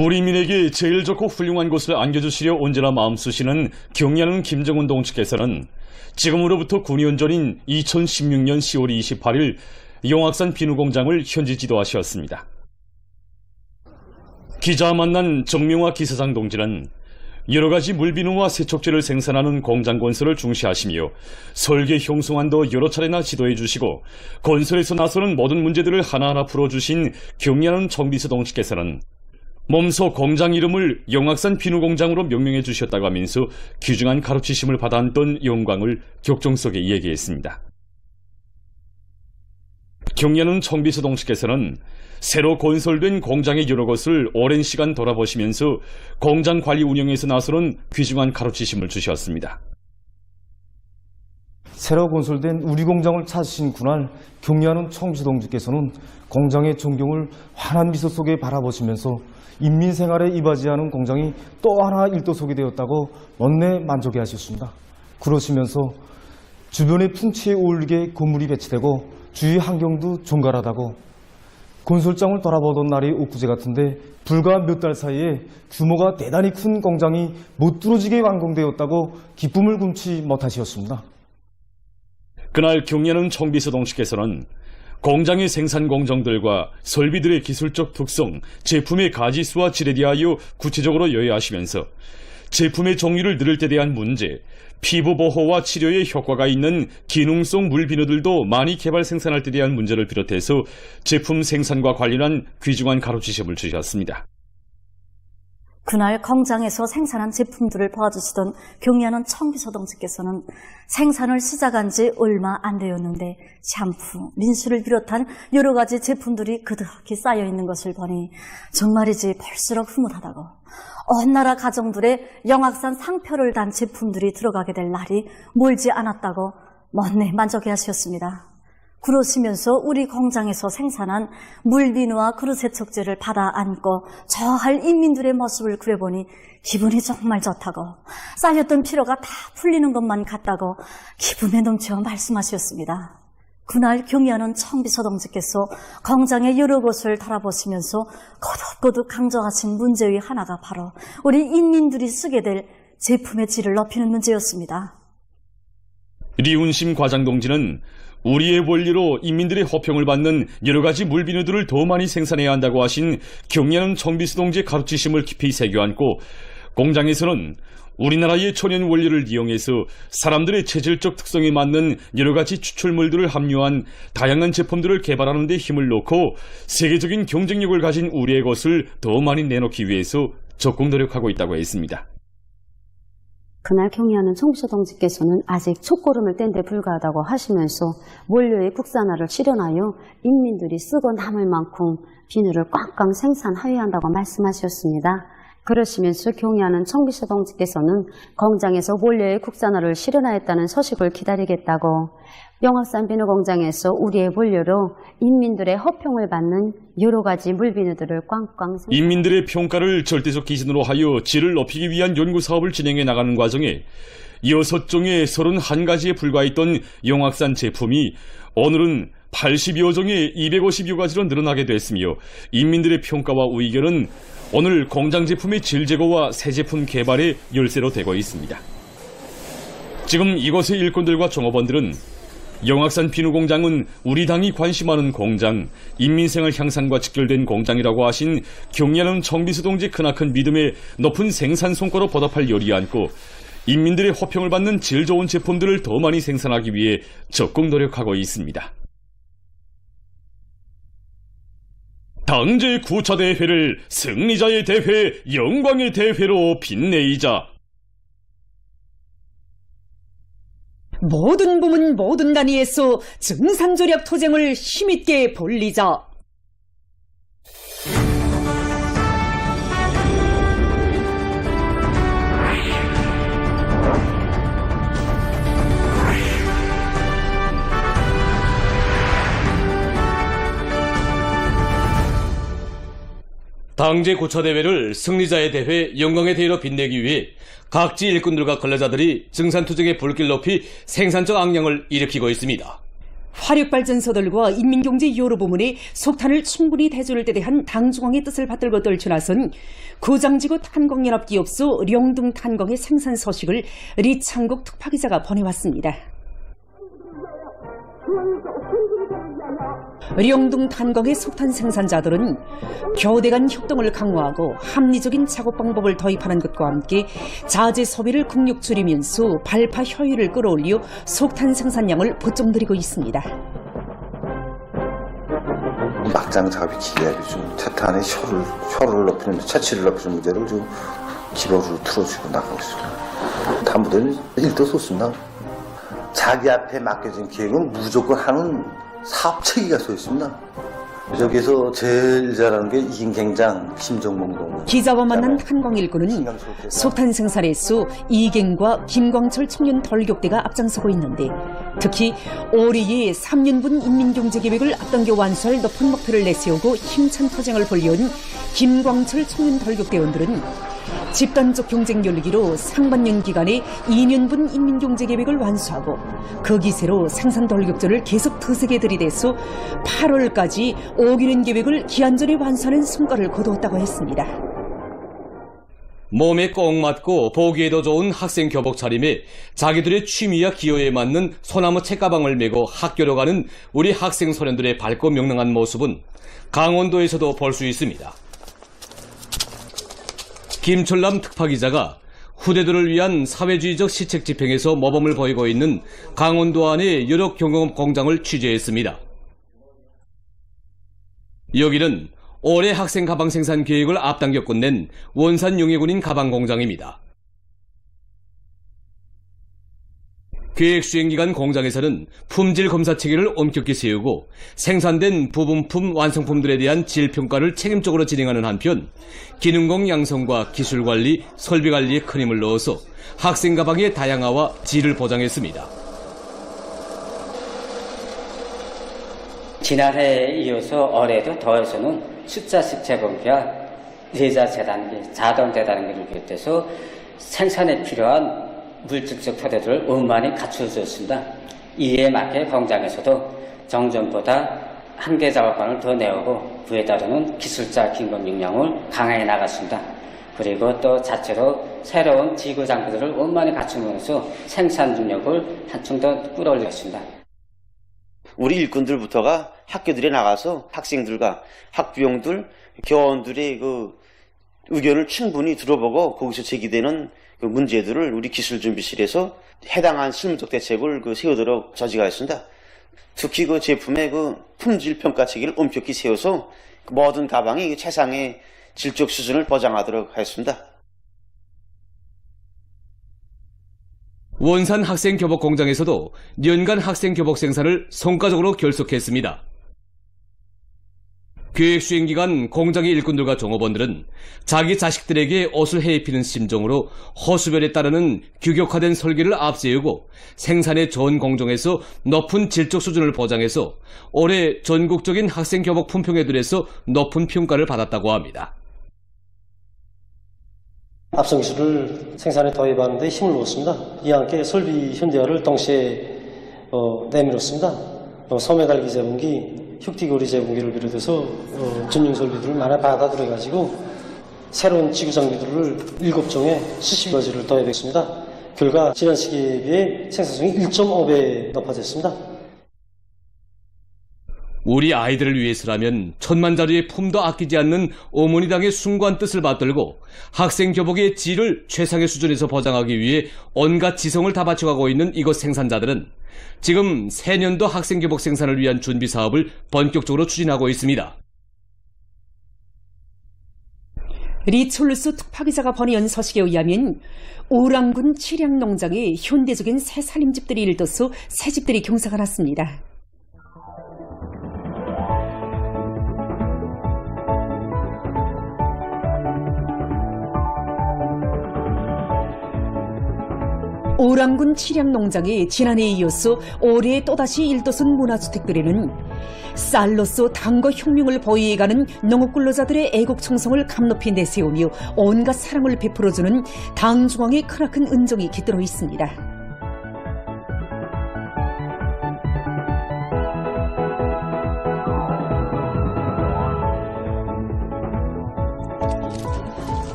우리민에게 제일 좋고 훌륭한 곳을 안겨주시려 언제나 마음 쓰시는 경의하는 김정은 동지께서는 지금으로부터 9년 전인 2016년 10월 28일 용악산 비누공장을 현지 지도하셨습니다. 기자와 만난 정명화 기사장 동지는 여러가지 물비누와 세척제를 생산하는 공장 건설을 중시하시며 설계 형성안도 여러 차례나 지도해 주시고 건설에서 나서는 모든 문제들을 하나하나 풀어주신 경의하는 정비서 동지께서는 몸소 공장 이름을 용악산 비누공장으로 명명해 주셨다고 하면서 귀중한 가르치심을 받아왔던 영광을 격정 속에 얘기했습니다. 경의하는 정비서 동지께서는 새로 건설된 공장의 여러 것을 오랜 시간 돌아보시면서 공장 관리 운영에서 나서는 귀중한 가르치심을 주셨습니다. 새로 건설된 우리 공장을 찾으신 그날 경의하는 청비서 동지께서는 공장의 전경을 환한 미소 속에 바라보시면서 인민 생활에 이바지하는 공장이 또 하나 일도속이 되었다고 원내 만족해하셨습니다. 그러시면서 주변의 풍치에 어울리게 건물이 배치되고 주위 환경도 정갈하다고 건설장을 돌아보던 날이 엊그제 같은데 불과 몇 달 사이에 규모가 대단히 큰 공장이 못 뚫어지게 완공되었다고 기쁨을 금치 못하셨습니다. 그날 경의하는 청비서 동지께서는 공장의 생산 공정들과 설비들의 기술적 특성, 제품의 가지수와 질에 대하여 구체적으로 여해하시면서 제품의 종류를 늘릴 때 대한 문제, 피부 보호와 치료에 효과가 있는 기능성 물비누들도 많이 개발 생산할 때 대한 문제를 비롯해서 제품 생산과 관련한 귀중한 가르치심을 주셨습니다. 그날 공장에서 생산한 제품들을 봐주시던 경의하는 청비서 동지께서는 생산을 시작한 지 얼마 안 되었는데 샴푸, 린스를 비롯한 여러 가지 제품들이 그득히 쌓여 있는 것을 보니 정말이지 볼수록 흐뭇하다고, 온 나라 가정들의 용악산 상표를 단 제품들이 들어가게 될 날이 멀지 않았다고 못내 만족해하셨습니다. 그러시면서 우리 공장에서 생산한 물비누와 그릇 세척제를 받아 안고 저할 인민들의 모습을 그려보니 기분이 정말 좋다고, 쌓였던 피로가 다 풀리는 것만 같다고 기분에 넘쳐 말씀하셨습니다. 그날 경의하는 청비서 동지께서 공장의 여러 곳을 돌아보시면서 거듭거듭 강조하신 문제의 하나가 바로 우리 인민들이 쓰게 될 제품의 질을 높이는 문제였습니다. 리운심 과장 동지는 우리의 원리로 인민들의 호평을 받는 여러 가지 물비누들을 더 많이 생산해야 한다고 하신 경의하는 청비서 동지의 가르치심을 깊이 새겨안고 공장에서는 우리나라의 천연 원리를 이용해서 사람들의 체질적 특성에 맞는 여러 가지 추출물들을 함유한 다양한 제품들을 개발하는 데 힘을 놓고 세계적인 경쟁력을 가진 우리의 것을 더 많이 내놓기 위해서 적극 노력하고 있다고 했습니다. 그날 경의하는 청비서 동지께서는 아직 첫걸음을 뗀 데 불과하다고 하시면서 원료의 국산화를 실현하여 인민들이 쓰고 남을 만큼 비누를 꽉꽉 생산하여야 한다고 말씀하셨습니다. 그러시면서 경의하는 청비서 동지께서는 공장에서 원료의 국산화를 실현하였다는 소식을 기다리겠다고 용악산 비누 공장에서 우리의 원료로 인민들의 호평을 받는 여러 가지 물비누들을 꽝꽝 인민들의 평가를 절대적 기준으로 하여 질을 높이기 위한 연구사업을 진행해 나가는 과정에 6종의 31가지에 불과했던 용악산 제품이 오늘은 80여 종의 250여 가지로 늘어나게 됐으며 인민들의 평가와 의견은 오늘 공장 제품의 질 제고와 새 제품 개발의 열쇠로 되고 있습니다. 지금 이곳의 일꾼들과 종업원들은 용악산 비누공장은 우리 당이 관심하는 공장, 인민생활 향상과 직결된 공장이라고 하신 경의하는 청비서 동지의 크나큰 믿음에 높은 생산 성과로 보답할 열이 안고 인민들의 호평을 받는 질 좋은 제품들을 더 많이 생산하기 위해 적극 노력하고 있습니다. 당제 9차 대회를 승리자의 대회, 영광의 대회로 빛내이자. 모든 부문 모든 단위에서 증산조력 투쟁을 힘있게 벌리자. 당제 9차 대회를 승리자의 대회, 영광의 대회로 빛내기 위해 각지 일꾼들과 근로자들이 증산투쟁의 불길 높이 생산적 악량을 일으키고 있습니다. 화력발전소들과 인민경제 여러 부문에 속탄을 충분히 대조를 때 대한 당중앙의 뜻을 받들고 떨쳐나선 고장지구 탄광연합기업소 령둥 탄광의 생산 소식을 리창국 특파기자가 보내왔습니다. 령둥 탄광의 속탄 생산자들은 교대 간 협동을 강화하고 합리적인 작업 방법을 도입하는 것과 함께 자재 소비를 극력 줄이면서 발파 효율을 끌어올려 속탄 생산량을 보충드리고 있습니다. 막장 작업이 기계하게 좀 태탄의 혀를 높이는 채취를 높이는 문제를 좀 기본으로 틀어주고 나가고 있습니다. 다무들 일도 쏟습니다. 자기 앞에 맡겨진 계획은 무조건 하는 사업 체계가 서 있습니다. 여기서 제일 잘하는 게 이긴갱장, 김정몽동. 기자와 만난 탄광 일꾼은 속탄 생산에서 이갱과 김광철 청년 돌격대가 앞장서고 있는데 특히 올해의 3년분 인민경제계획을 앞당겨 완수할 높은 목표를 내세우고 힘찬 투쟁을 벌여온 김광철 청년 돌격대원들은 집단적 경쟁 열기로 상반년 기간에 2년분 인민경제계획을 완수하고 그 기세로 생산 돌격전을 계속 드세게 들이대서 8월까지 5기년 계획을 기한 전에 완수하는 성과를 거두었다고 했습니다. 몸에 꼭 맞고 보기에도 좋은 학생 교복 차림에 자기들의 취미와 기호에 맞는 소나무 책가방을 메고 학교로 가는 우리 학생 소년들의 밝고 명랑한 모습은 강원도에서도 볼 수 있습니다. 김철남 특파기자가 후대들을 위한 사회주의적 시책 집행에서 모범을 보이고 있는 강원도 안의 여러 경공업 공장을 취재했습니다. 여기는 올해 학생 가방 생산 계획을 앞당겨 끝낸 원산 용해군인 가방 공장입니다. 계획 수행기간 공장에서는 품질 검사 체계를 엄격히 세우고 생산된 부분품 완성품들에 대한 질평가를 책임적으로 진행하는 한편 기능공 양성과 기술관리, 설비관리에 큰 힘을 넣어서 학생 가방의 다양화와 질을 보장했습니다. 지난해에 이어서 올해도 더해서는 숫자식 재봉기와 내자 재단기, 자동 재단기를 비롯해서 생산에 필요한 물질적 토대들을 원만히 갖춰주었습니다. 이에 맞게 공장에서도 정전보다 한계 작업관을 더 내오고 그에 따르는 기술자 긴급 역량을 강화해 나갔습니다. 그리고 또 자체로 새로운 지구 장비들을 원만히 갖추면서 생산 능력을 한층 더 끌어올렸습니다. 우리 일꾼들부터가 학교들에 나가서 학생들과 학부형들, 교원들의 그 의견을 충분히 들어보고 거기서 제기되는 그 문제들을 우리 기술준비실에서 해당한 실무적 대책을 세우도록 저지하였습니다. 특히 그 제품의 그 품질 평가 체계를 엄격히 세워서 모든 가방이 최상의 질적 수준을 보장하도록 하였습니다. 원산 학생 교복 공장에서도 연간 학생 교복 생산을 성과적으로 결속했습니다. 계획 수행 기간 공장의 일꾼들과 종업원들은 자기 자식들에게 옷을 해입히는 심정으로 호수별에 따르는 규격화된 설계를 앞세우고 생산의 좋은 공정에서 높은 질적 수준을 보장해서 올해 전국적인 학생 교복 품평회들에서 높은 평가를 받았다고 합니다. 앞선 기술을 생산에 도입하는 데 힘을 놓았습니다. 이와 함께 설비 현대화를 동시에 내밀었습니다. 소매갈기 재분기, 흉띠고리 재분기를 비롯해서 전용 설비들을 많이 받아들여가지고 새로운 지구 장비들을 7종에 수십 가지를 도입했습니다. 결과 지난 시기에 비해 생산성이 1.5배 높아졌습니다. 우리 아이들을 위해서라면 천만자루의 품도 아끼지 않는 어머니당의 숭고한 뜻을 받들고 학생 교복의 질을 최상의 수준에서 보장하기 위해 온갖 지성을 다 바쳐가고 있는 이곳 생산자들은 지금 새년도 학생 교복 생산을 위한 준비 사업을 본격적으로 추진하고 있습니다. 리촐루스 특파기자가 보내온 소식에 의하면 오랑군 칠양농장에 현대적인 새 살림집들이 일떠서 새집들이 경사가 났습니다. 오랑군 칠양농장에 지난해에 이어서 올해 또다시 일도선 문화주택들에는 쌀로서 당과 혁명을 보유해가는 농업근로자들의 애국청성을 감높이 내세우며 온갖 사랑을 베풀어주는 당중앙의 크나큰 은정이 깃들어 있습니다.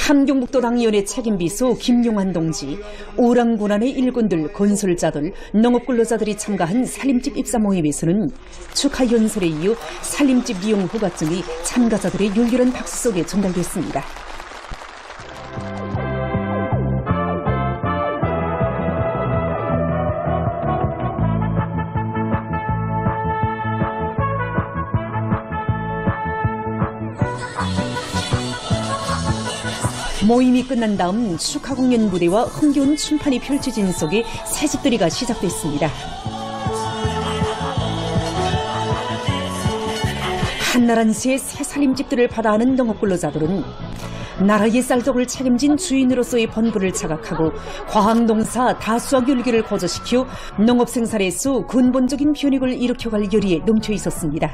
함경북도당위원회 책임비서 김용환 동지, 오랑군안의 일꾼들, 건설자들, 농업근로자들이 참가한 살림집 입사 모임에서는 축하 연설에 이어 살림집 이용 허가증이 참가자들의 열렬한 박수 속에 전달됐습니다. 모임이 끝난 다음 축하 공연 무대와 흥겨운 춤판이 펼쳐진 속에 새집들이가 시작됐습니다. 한나란 새 살림집들을 받아하는 농업근로자들은 나라의 쌀떡을 책임진 주인으로서의 본분을 자각하고 과학농사 다수학 율기를 거저시켜 농업생산에서 근본적인 변혁을 일으켜갈 열의에 넘쳐 있었습니다.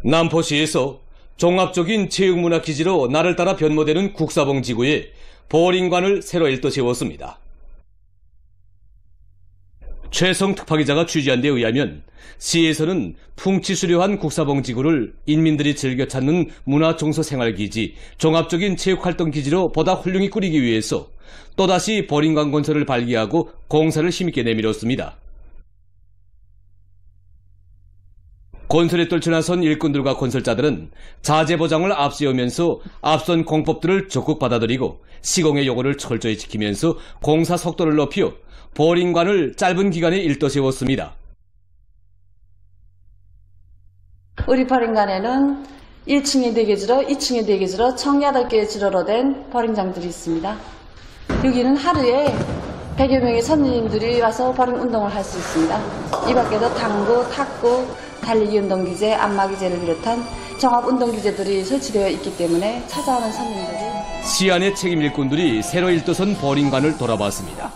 남포시에서 종합적인 체육문화기지로 날을 따라 변모되는 국사봉 지구에 보링관을 새로 일도 세웠습니다. 최성 특파기자가 취재한 데 의하면 시에서는 풍치수려한 국사봉 지구를 인민들이 즐겨 찾는 문화종소생활기지, 종합적인 체육활동기지로 보다 훌륭히 꾸리기 위해서 또다시 보링관 건설을 발기하고 공사를 힘있게 내밀었습니다. 건설에 떨쳐나선 일꾼들과 건설자들은 자재 보장을 앞세우면서 앞선 공법들을 적극 받아들이고 시공의 요구를 철저히 지키면서 공사 속도를 높여 보링관을 짧은 기간에 일도 세웠습니다. 우리 보링관에는 1층의 대기지로 2층의 대기지로 총 8개의 지로로 된 보링장들이 있습니다. 여기는 하루에 100여 명의 손님들이 와서 보링 운동을 할 수 있습니다. 이 밖에도 당구, 탁구, 달리기 운동기재, 안마기재를 비롯한 종합운동기재들이 설치되어 있기 때문에 찾아오는 손님들이 시안의 책임 일꾼들이 새로 일도선 보링관을 돌아봤습니다.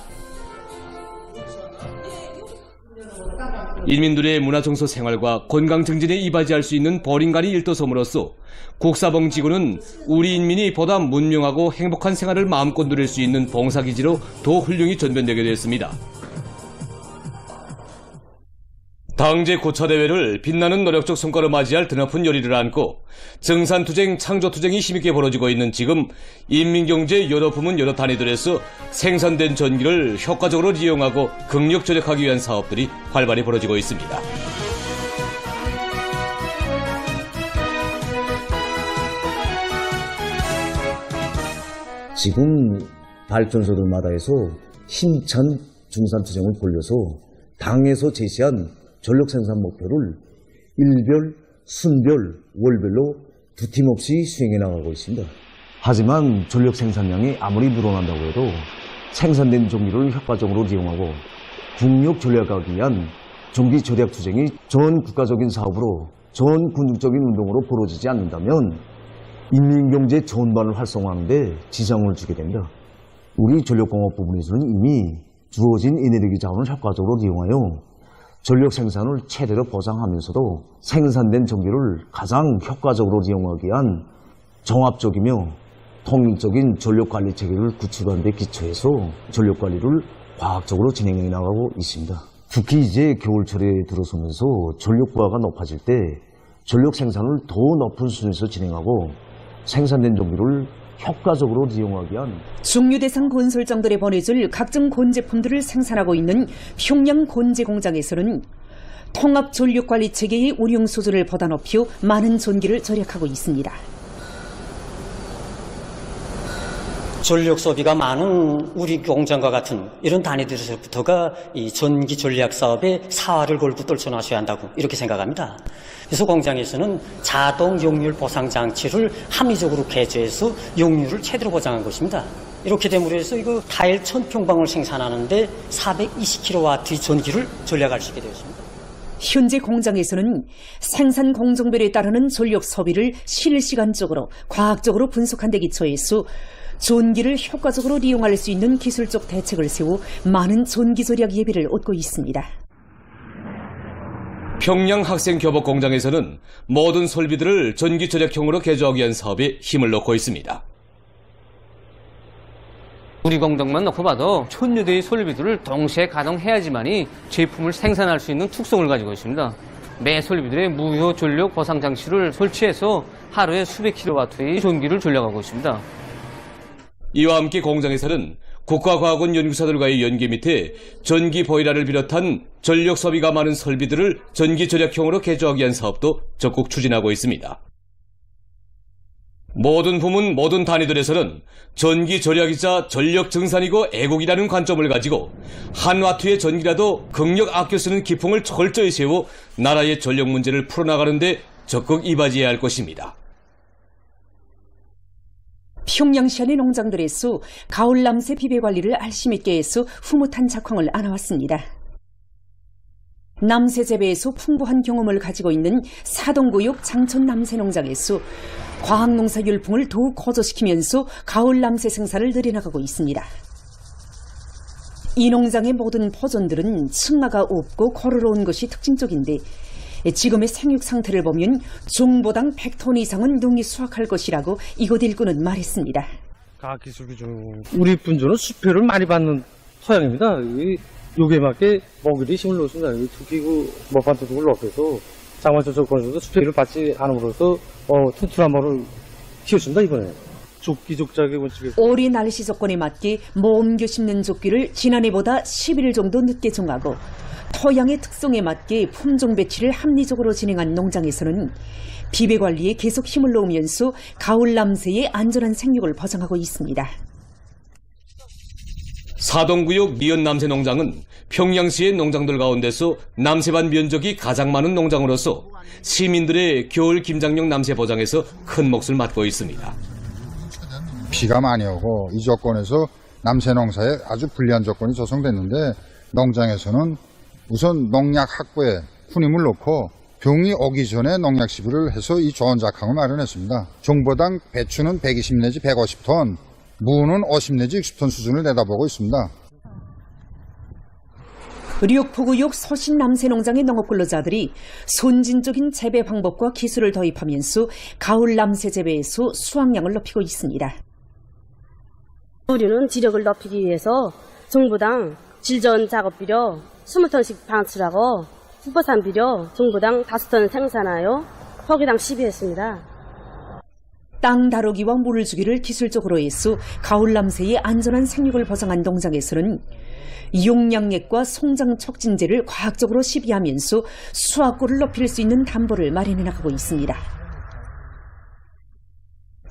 인민들의 문화정서 생활과 건강 증진에 이바지할 수 있는 보링관이 일도섬으로써 국사봉 지구는 우리 인민이 보다 문명하고 행복한 생활을 마음껏 누릴 수 있는 봉사기지로 더 훌륭히 전변되게 됐습니다. 당제 고차대회를 빛나는 노력적 성과로 맞이할 드높은 열의를 안고 증산투쟁, 창조투쟁이 힘있게 벌어지고 있는 지금 인민경제 여러 부문 여러 단위들에서 생산된 전기를 효과적으로 이용하고 극력 절약하기 위한 사업들이 활발히 벌어지고 있습니다. 지금 발전소들마다 해서 힘찬 중산투쟁을 벌려서 당에서 제시한 전력 생산 목표를 일별, 순별, 월별로 두 팀 없이 수행해 나가고 있습니다. 하지만 전력 생산량이 아무리 늘어난다고 해도 생산된 전기를 효과적으로 이용하고 국력 전략하기 위한 전기 절약 투쟁이 전 국가적인 사업으로 전 군중적인 운동으로 벌어지지 않는다면 인민경제 전반을 활성화하는 데 지장을 주게 됩니다. 우리 전력공업 부분에서는 이미 주어진 에너지 자원을 효과적으로 이용하여 전력 생산을 최대로 보장하면서도 생산된 전기를 가장 효과적으로 이용하기 위한 종합적이며 통일적인 전력관리 체계를 구축하는 데 기초해서 전력관리를 과학적으로 진행해 나가고 있습니다. 특히 이제 겨울철에 들어서면서 전력 부하가 높아질 때 전력 생산을 더 높은 수준에서 진행하고 생산된 전기를 효과적으로 이용하기 위한 중유대상 건설장들에 보내줄 각종 곤제품들을 생산하고 있는 평양 곤제공장에서는 통합 전력관리 체계의 운영 수준을 보다 높여 많은 전기를 절약하고 있습니다. 전력 소비가 많은 우리 공장과 같은 이런 단위들에서부터가 이 전기 전략 사업에 사활을 걸고 떨쳐나셔야 한다고 이렇게 생각합니다. 그래서 공장에서는 자동 용률 보상 장치를 합리적으로 개조해서 용률을 최대로 보장한 것입니다. 이렇게 됨으로 해서 이거 타일 1000평방을 생산하는데 420kW의 전기를 절약할 수 있게 되었습니다. 현재 공장에서는 생산 공정별에 따르는 전력 소비를 실시간적으로 과학적으로 분석한 데 기초해서 전기를 효과적으로 이용할 수 있는 기술적 대책을 세워 많은 전기 절약 예비를 얻고 있습니다. 평양 학생교복공장에서는 모든 설비들을 전기 절약형으로 개조하기 위한 사업에 힘을 넣고 있습니다. 우리 공장만 놓고 봐도 1000여 대의 설비들을 동시에 가동해야지만이 제품을 생산할 수 있는 특성을 가지고 있습니다. 매 설비들의 무효 전력 보상 장치를 설치해서 하루에 수백 킬로와트의 전기를 전력하고 있습니다. 이와 함께 공장에서는 국가과학원 연구사들과의 연계 밑에 전기 보일러를 비롯한 전력 소비가 많은 설비들을 전기 절약형으로 개조하기 위한 사업도 적극 추진하고 있습니다. 모든 부문, 모든 단위들에서는 전기 절약이자 전력 증산이고 애국이라는 관점을 가지고 한 와트의 전기라도 극력 아껴 쓰는 기풍을 철저히 세워 나라의 전력 문제를 풀어나가는 데 적극 이바지해야 할 것입니다. 평양시 안의 농장들에서 가을 남새 비배 관리를 알심 있게 해서 흐뭇한 작황을 안아왔습니다. 남새 재배에서 풍부한 경험을 가지고 있는 사동구역 장천 남새 농장에서 과학농사 열풍을 더욱 거저시키면서 가을 남새 생산을 늘려나가고 있습니다. 이 농장의 모든 버전들은 승마가 없고 걸어온 것이 특징적인데 지금의 생육 상태를 보면 종보당 100톤 이상은 농이 수확할 것이라고 이곳 일꾼은 말했습니다. 과학기술 기준 우리 분주는 수표를 많이 받는 토양입니다. 요게 맞게 먹이를 힘을 넣습니다. 특히 먹반도둑을 넣어서 장관철 조건에서도 수표를 받지 않음으로써 튼튼한 모를 키웠습니다. 이번에 조끼족작의 원칙에 올해 날씨 조건에 맞게 모험겨 심는 조끼를 지난해보다 11일 정도 늦게 종하고 토양의 특성에 맞게 품종 배치를 합리적으로 진행한 농장에서는 비배 관리에 계속 힘을 넣으면서 가을 남새의 안전한 생육을 보장하고 있습니다. 사동구역 미연 남새 농장은 평양시의 농장들 가운데서 남새반 면적이 가장 많은 농장으로서 시민들의 겨울 김장용 남새 보장에서 큰 몫을 맡고 있습니다. 비가 많이 오고 이 조건에서 남새 농사에 아주 불리한 조건이 조성됐는데 농장에서는 우선 농약 확보에 후림을 놓고 병이 오기 전에 농약 시비를 해서 이 좋은 작황을 마련했습니다. 종보당 배추는 120 내지 150톤, 무는 50 내지 60톤 수준을 내다보고 있습니다. 류포구역 서신 남새 농장의 농업 근로자들이 선진적인 재배 방법과 기술을 도입하면서 가을 남새 재배에서 수확량을 높이고 있습니다. 우리는 지력을 높이기 위해서 종보당 질전 작업 비료 20톤씩 방출하고 국보산 비료 종보당 5톤 생산하여 포기당 12했습니다. 땅 다루기와 물을 주기를 기술적으로 해서 가을 남새의 안전한 생육을 보장한 농장에서는 용량액과 송장 촉진제를 과학적으로 시비하면서 수확고를 높일 수 있는 담보를 마련해 나가고 있습니다.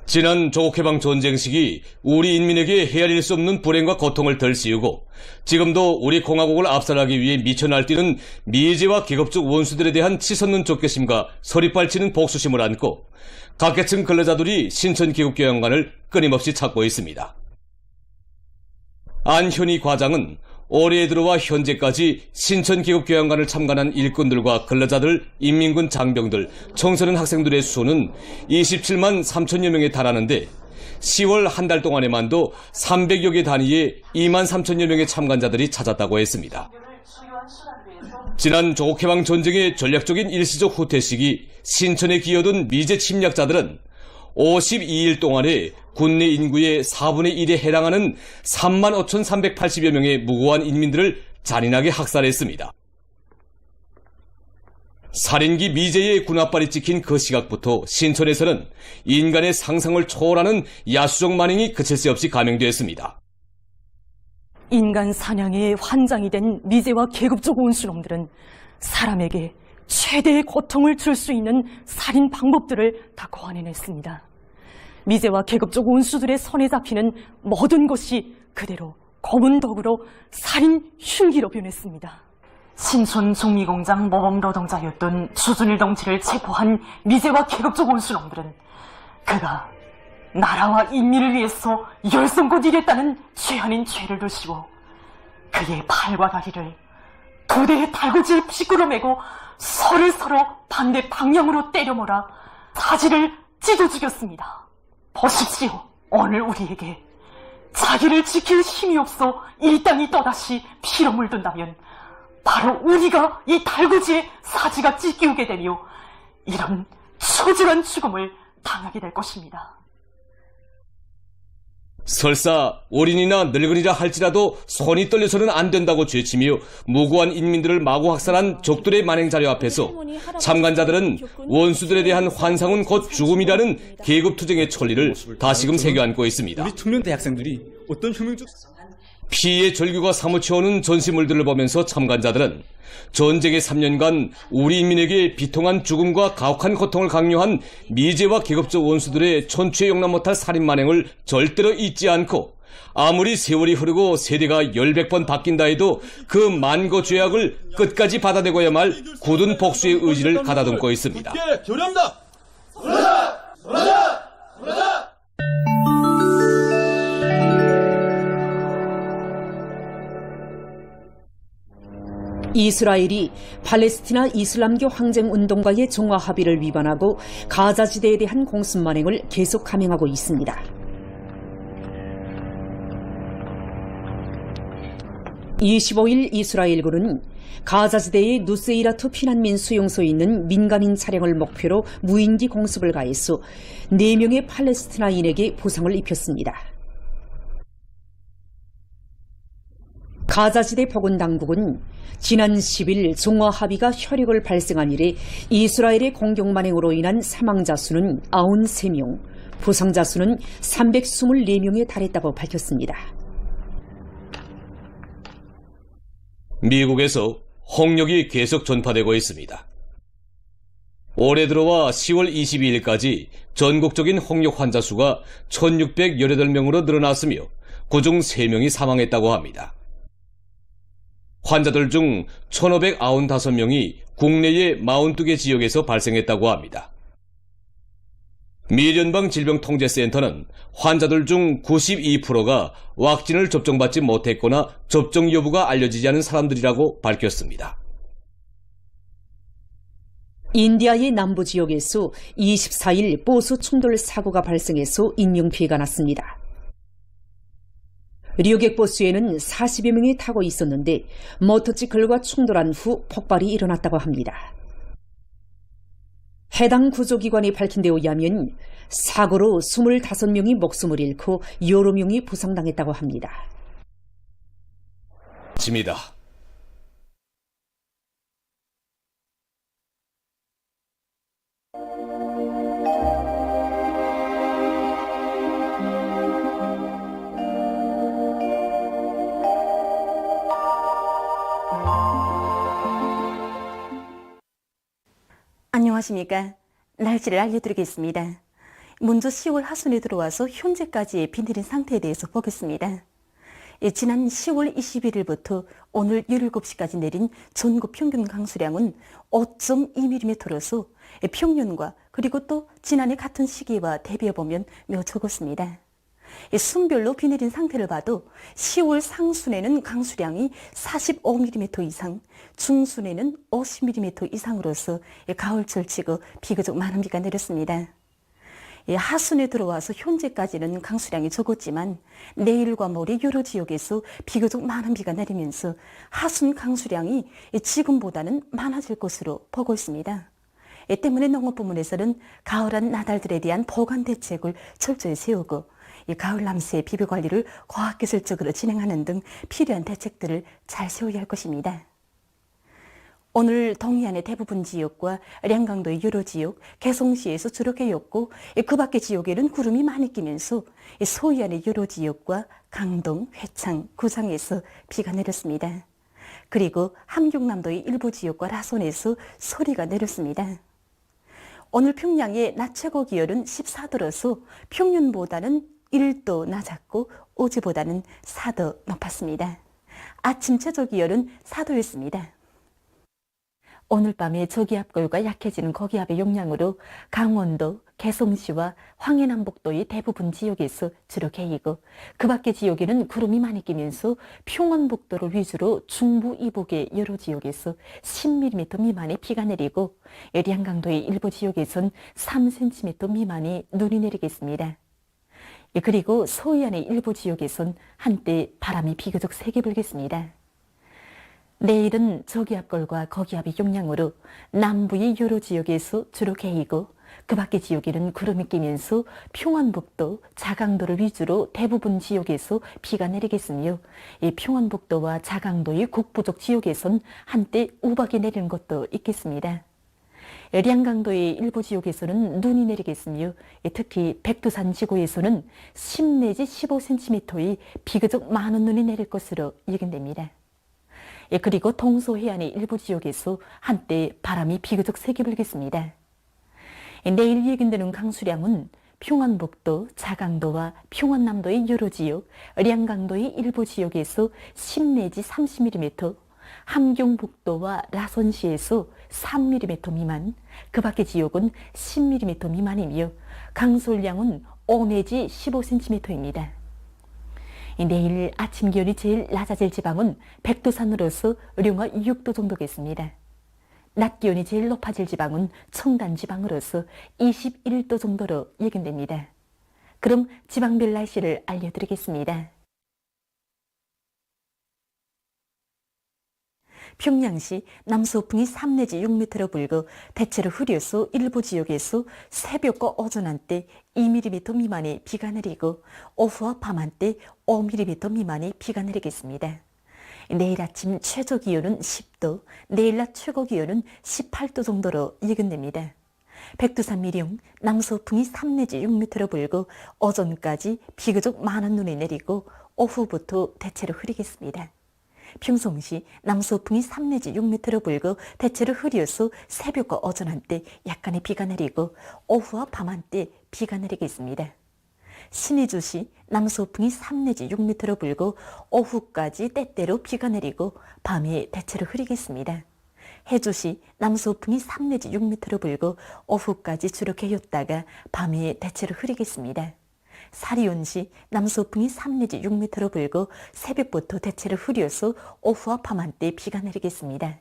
지난 조국해방 전쟁 시기 우리 인민에게 헤아릴 수 없는 불행과 고통을 덜 씌우고 지금도 우리 공화국을 압살하기 위해 미쳐 날뛰는 미제와 계급적 원수들에 대한 치솟는 족교심과 서리빨치는 복수심을 안고 각계층 근로자들이 신천기국교양관을 끊임없이 찾고 있습니다. 안현희 과장은 올해에 들어와 현재까지 신천기국교양관을 참관한 일꾼들과 근로자들, 인민군 장병들, 청소년 학생들의 수는 27만 3천여 명에 달하는데 10월 한 달 동안에만도 300여 개 단위의 2만 3천여 명의 참관자들이 찾았다고 했습니다. 지난 조국해방 전쟁의 전략적인 일시적 후퇴 시기 신천에 기어든 미제 침략자들은 52일 동안에 군내 인구의 4분의 1에 해당하는 35,380여 명의 무고한 인민들을 잔인하게 학살했습니다. 살인기 미제의 군합발이 찍힌 그 시각부터 신천에서는 인간의 상상을 초월하는 야수적 만행이 그칠 새 없이 감행되었습니다. 인간 사냥의 환장이 된 미제와 계급적 원수놈들은 사람에게 최대의 고통을 줄 수 있는 살인 방법들을 다 고안해냈습니다. 미제와 계급적 원수들의 손에 잡히는 모든 것이 그대로 검은 덕으로 살인 흉기로 변했습니다. 신촌 종미공장 모범 노동자였던 주준일 동지를 체포한 미제와 계급적 원수놈들은 그가 나라와 인민을 위해서 열성껏 일했다는 죄 아닌 죄를 두시고 그의 팔과 다리를 2대의 달구지에 삐꾸러매고 서로 반대 방향으로 때려 몰아 사지를 찢어 죽였습니다. 보십시오. 오늘 우리에게 자기를 지킬 힘이 없어 이 땅이 또다시 피로 물든다면 바로 우리가 이 달구지에 사지가 찢기우게 되며 이런 처절한 죽음을 당하게 될 것입니다. 설사 어린이나 늙은이라 할지라도 손이 떨려서는 안 된다고 죄치며 무고한 인민들을 마구 학살한 적들의 만행 자료 앞에서 참관자들은 원수들에 대한 환상은 곧 죽음이라는 계급투쟁의 천리를 다시금 새겨안고 있습니다. 우리 청년 대학생들이 어떤 혁명적 피해의 절규가 사무쳐오는 전시물들을 보면서 참관자들은 전쟁의 3년간 우리 인민에게 비통한 죽음과 가혹한 고통을 강요한 미제와 계급적 원수들의 천추에 용납 못할 살인 만행을 절대로 잊지 않고 아무리 세월이 흐르고 세대가 10번 바뀐다 해도 그 만고 죄악을 끝까지 받아내고야 말 굳은 복수의 의지를 가다듬고 있습니다. 결의합니다. 이스라엘이 팔레스티나 이슬람교 항쟁 운동과의 종화 합의를 위반하고 가자지대에 대한 공습 만행을 계속 감행하고 있습니다. 25일 이스라엘군은 가자지대의 누세이라투 피난민 수용소에 있는 민간인 차량을 목표로 무인기 공습을 가해서 4명의 팔레스티나인에게 부상을 입혔습니다. 가자지대 보건당국은 지난 10일 종화 합의가 효력을 발생한 이래 이스라엘의 공격 만행으로 인한 사망자 수는 93명, 부상자 수는 324명에 달했다고 밝혔습니다. 미국에서 홍역이 계속 전파되고 있습니다. 올해 들어와 10월 22일까지 전국적인 홍역 환자 수가 1618명으로 늘어났으며 그중 3명이 사망했다고 합니다. 환자들 중 1595명이 국내의 42개 지역에서 발생했다고 합니다. 미 연방질병통제센터는 환자들 중 92%가 왁신을 접종받지 못했거나 접종 여부가 알려지지 않은 사람들이라고 밝혔습니다. 인디아의 남부 지역에서 24일 버스 충돌 사고가 발생해서 인명피해가 났습니다. 류객버스에는 40여 명이 타고 있었는데 모터사이클과 충돌한 후 폭발이 일어났다고 합니다. 해당 구조기관이 밝힌 데 의하면 사고로 25명이 목숨을 잃고 여러 명이 부상당했다고 합니다. 집니다. 안녕하십니까. 날씨를 알려드리겠습니다. 먼저 10월 하순에 들어와서 현재까지의 비 내린 상태에 대해서 보겠습니다. 지난 10월 21일부터 오늘 17시까지 내린 전국 평균 강수량은 5.2mm로서 평년과 그리고 또 지난해 같은 시기와 대비해보면 매우 적었습니다. 순별로 비 내린 상태를 봐도 10월 상순에는 강수량이 45mm 이상, 중순에는 50mm 이상으로서 가을철치고 비교적 많은 비가 내렸습니다. 하순에 들어와서 현재까지는 강수량이 적었지만 내일과 모레 여러 지역에서 비교적 많은 비가 내리면서 하순 강수량이 지금보다는 많아질 것으로 보고 있습니다. 때문에 농업부문에서는 가을한 나달들에 대한 보관 대책을 철저히 세우고 가을 남새의 비료 관리를 과학기술적으로 진행하는 등 필요한 대책들을 잘 세워야 할 것입니다. 오늘 동해안의 대부분 지역과 량강도의 여러 지역, 개성시에서 주로 개였고 그 밖의 지역에는 구름이 많이 끼면서 서해안의 여러 지역과 강동, 회창, 구상에서 비가 내렸습니다. 그리고 함경남도의 일부 지역과 라손에서 소리가 내렸습니다. 오늘 평양의 낮 최고 기온은 14도로서 평년보다는 1도 낮았고 어제보다는 4도 높았습니다. 아침 최저 기온은 4도였습니다. 오늘 밤에 저기압골과 약해지는 고기압의 영향으로 강원도, 개성시와 황해남북도의 대부분 지역에서 주로 개이고 그 밖의 지역에는 구름이 많이 끼면서 평원북도를 위주로 중부 이북의 여러 지역에서 10mm 미만의 비가 내리고 량강도의 일부 지역에선 3cm 미만의 눈이 내리겠습니다. 그리고 서해안의 일부 지역에선 한때 바람이 비교적 세게 불겠습니다. 내일은 저기압골과 거기압의 영향으로 남부의 여러 지역에서 주로 개이고 그 밖의 지역에는 구름이 끼면서 평안북도, 자강도를 위주로 대부분 지역에서 비가 내리겠으며 이 평안북도와 자강도의 북부쪽 지역에선 한때 우박이 내리는 것도 있겠습니다. 량강도의 일부 지역에서는 눈이 내리겠으며 특히 백두산 지구에서는 10 내지 15cm의 비교적 많은 눈이 내릴 것으로 예견됩니다. 그리고 동서해안의 일부 지역에서 한때 바람이 비교적 세게 불겠습니다. 내일 예견되는 강수량은 평안북도, 자강도와 평안남도의 여러 지역, 량강도의 일부 지역에서 10 내지 30mm, 함경북도와 라선시에서 3mm 미만, 그 밖의 지역은 10mm 미만이며 강수량은 5 내지 15cm입니다. 내일 아침 기온이 제일 낮아질 지방은 백두산으로서 영하 6도 정도겠습니다. 낮 기온이 제일 높아질 지방은 청단 지방으로서 21도 정도로 예견됩니다. 그럼 지방별 날씨를 알려드리겠습니다. 평양시 남서풍이 3 내지 6m로 불고 대체로 흐려서 일부 지역에서 새벽과 오전 한때 2mm 미만의 비가 내리고 오후와 밤 한때 5mm 미만의 비가 내리겠습니다. 내일 아침 최저 기온은 10도, 내일 낮 최고 기온은 18도 정도로 예견됩니다. 백두산 미령 남서풍이 3 내지 6m로 불고 오전까지 비교적 많은 눈이 내리고 오후부터 대체로 흐리겠습니다. 평송시 남서풍이 3 내지 6m로 불고 대체로 흐려서 새벽과 오전 한때 약간의 비가 내리고 오후와 밤 한때 비가 내리겠습니다. 신의주시 남서풍이 3 내지 6m로 불고 오후까지 때때로 비가 내리고 밤에 대체로 흐리겠습니다. 해주시 남서풍이 3 내지 6m로 불고 오후까지 주로 개였다가 밤에 대체로 흐리겠습니다. 사리온시 남서풍이 3 내지 6m로 불고 새벽부터 대체로 흐려서 오후와 밤 한때 비가 내리겠습니다.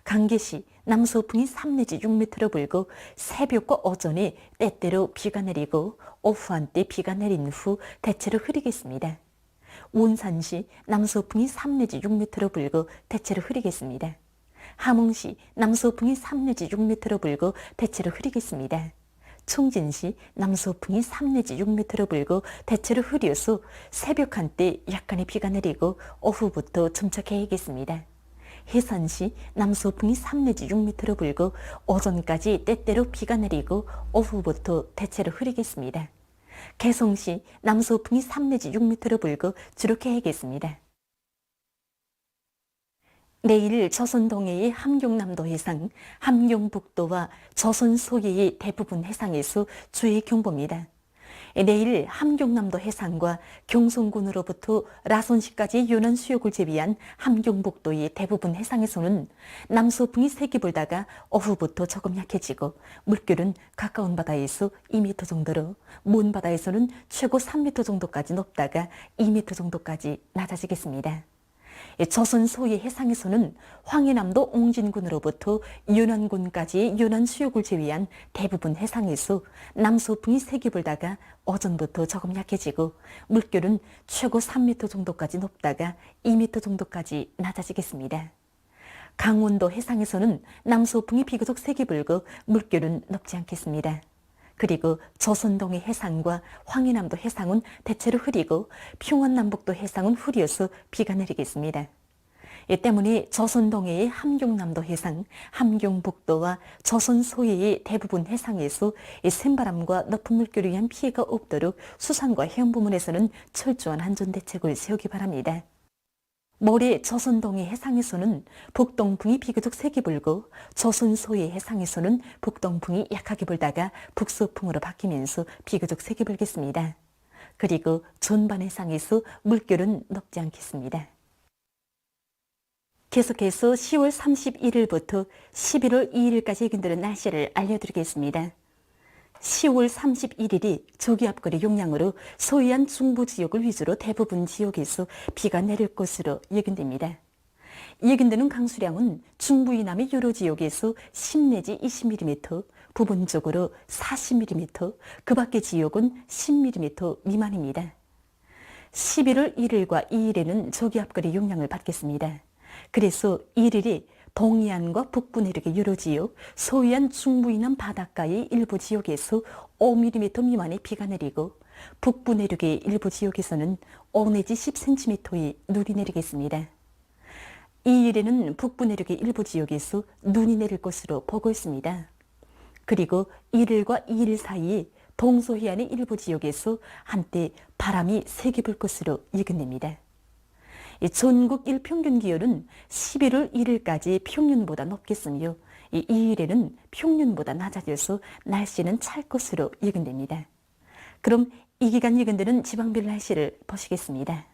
강계시 남서풍이 3 내지 6m로 불고 새벽과 오전에 때때로 비가 내리고 오후 한때 비가 내린 후 대체로 흐리겠습니다. 온산시 남서풍이 3 내지 6m로 불고 대체로 흐리겠습니다. 함흥시 남서풍이 3 내지 6m로 불고 대체로 흐리겠습니다. 총진시 남서풍이 3 내지 6m로 불고 대체로 흐려서 새벽 한때 약간의 비가 내리고 오후부터 점차 개겠습니다. 해산시 남서풍이 3 내지 6m로 불고 오전까지 때때로 비가 내리고 오후부터 대체로 흐리겠습니다. 개성시 남서풍이 3 내지 6m로 불고 주로 개겠습니다. 내일 조선 동해의 함경남도 해상, 함경북도와 조선 소해의 대부분 해상에서 주의 경보입니다. 내일 함경남도 해상과 경성군으로부터 라선시까지 연안 수역을 제외한 함경북도의 대부분 해상에서는 남서풍이 세게 불다가 오후부터 조금 약해지고 물결은 가까운 바다에서 2m 정도로 먼 바다에서는 최고 3m 정도까지 높다가 2m 정도까지 낮아지겠습니다. 조선 소해 해상에서는 황해남도 옹진군으로부터 연안군까지의 연안 수역을 제외한 대부분 해상에서 남서풍이 세게 불다가 오전부터 조금 약해지고 물결은 최고 3m 정도까지 높다가 2m 정도까지 낮아지겠습니다. 강원도 해상에서는 남서풍이 비교적 세게 불고 물결은 높지 않겠습니다. 그리고 조선동해 해상과 황해남도 해상은 대체로 흐리고 평안남북도 해상은 흐려서 비가 내리겠습니다. 이 때문에 조선동해의 함경남도 해상, 함경북도와 조선 소해의 대부분 해상에서 센바람과 높은 물결에 의한 피해가 없도록 수산과 해운 부문에서는 철저한 안전대책을 세우기 바랍니다. 모레 조선동해 해상에서는 북동풍이 비교적 세게 불고 조선 소해 해상에서는 북동풍이 약하게 불다가 북서풍으로 바뀌면서 비교적 세게 불겠습니다. 그리고 전반 해상에서 물결은 높지 않겠습니다. 계속해서 10월 31일부터 11월 2일까지 예견되는 날씨를 알려드리겠습니다. 10월 31일이 저기압거리 용량으로 소위한 중부 지역을 위주로 대부분 지역에서 비가 내릴 것으로 예견됩니다. 예견되는 강수량은 중부 이남의 여러 지역에서 10 내지 20mm, 부분적으로 40mm, 그 밖의 지역은 10mm 미만입니다. 11월 1일과 2일에는 저기압거리 용량을 받겠습니다. 그래서 1일이 동해안과 북부 내륙의 여러 지역, 서해안 중부 이남 바닷가의 일부 지역에서 5mm 미만의 비가 내리고 북부 내륙의 일부 지역에서는 5 내지 10cm의 눈이 내리겠습니다. 2일에는 북부 내륙의 일부 지역에서 눈이 내릴 것으로 보고 있습니다. 그리고 1일과 2일 사이에 동서해안의 일부 지역에서 한때 바람이 세게 불 것으로 예견됩니다. 전국 일평균 기온은 11월 1일까지 평년보다 높겠으며 2일에는 평년보다 낮아져서 날씨는 찰 것으로 예견됩니다. 그럼 이 기간 예견되는 지방별 날씨를 보시겠습니다.